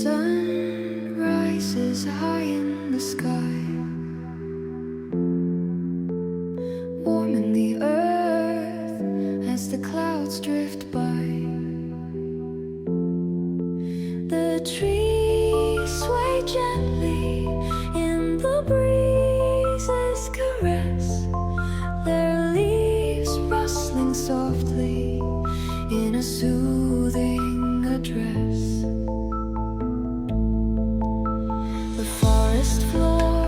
sun rises high in the sky, warming the earth as the clouds drift by. The trees sway gently in the breeze's caress, their leaves rustling softly in a soothing address. The forest floor,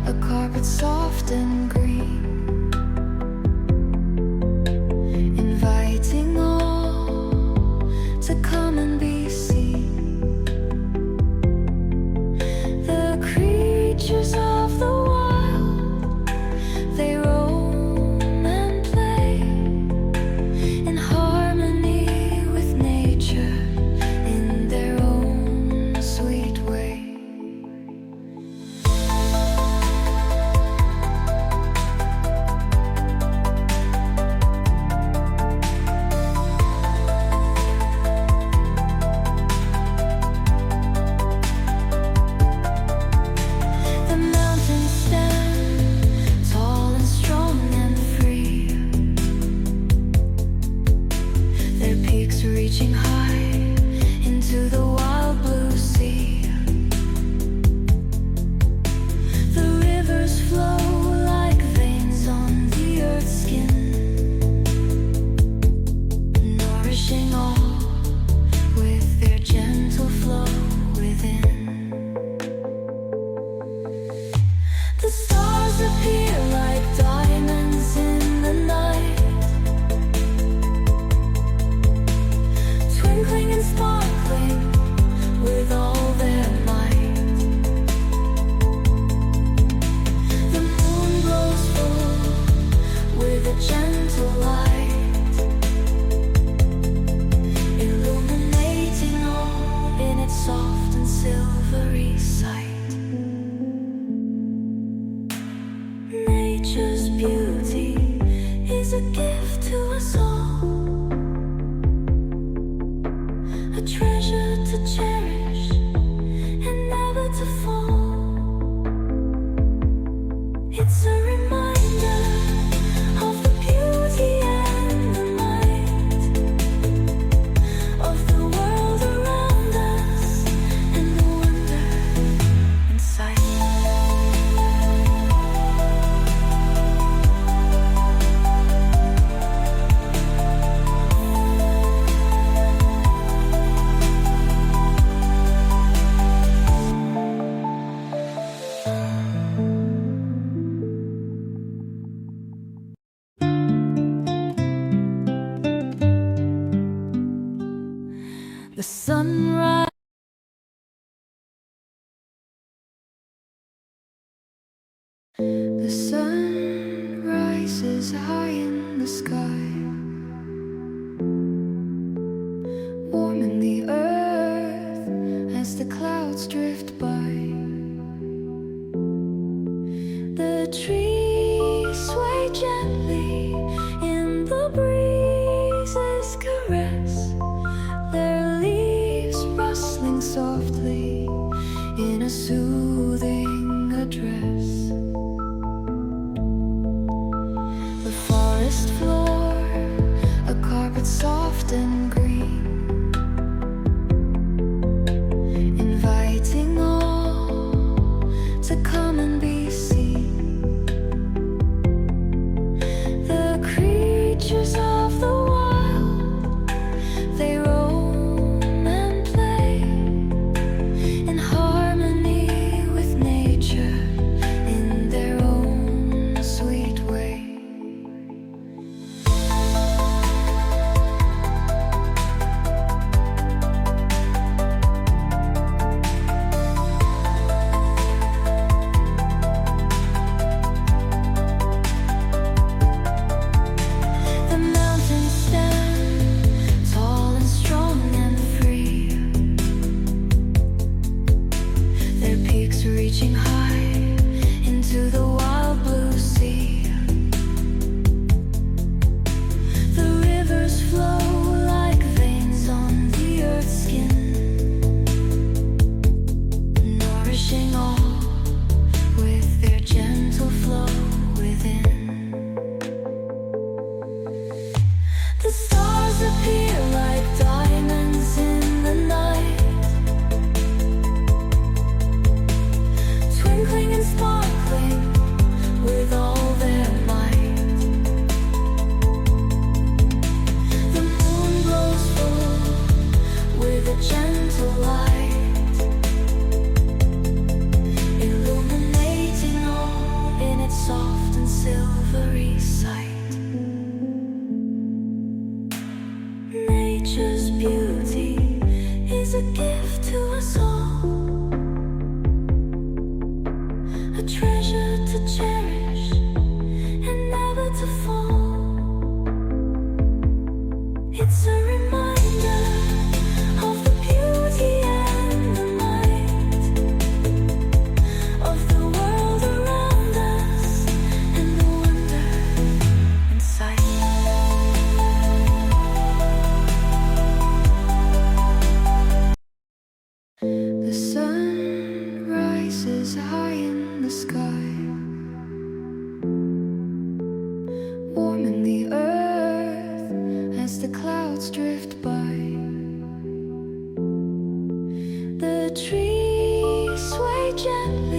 a carpet soft and green, inviting all to come and be seen. The creatures of the wild, they roam and play in harmony with nature in their own sweet way. The mountains stand tall and strong and free, their peaks reaching high into the wild blue sea. The rivers flow like veins on the earth's skin, nourishing all with their gentle flow within. The stars appear like diamonds in the night, twinkling and sparkling with all their might. The moon glows full with a gentle light, illuminating all in its soft and silvery sight. Nature's beauty is a gift to us all, a treasure to cherish and never to fall. It's a reminder of the beauty and the might of the world around us and the wonder inside. The sunrise, the sun rises high in the sky, warming the earth as the clouds drift by. The trees sway gently in the breeze's caress, their leaves rustling softly in a soothing address. The forest floor, a carpet soft and green, inviting all to come and be seen. The creatures of the wild, they roam and play in harmony with nature in their own sweet way. The trees sway gently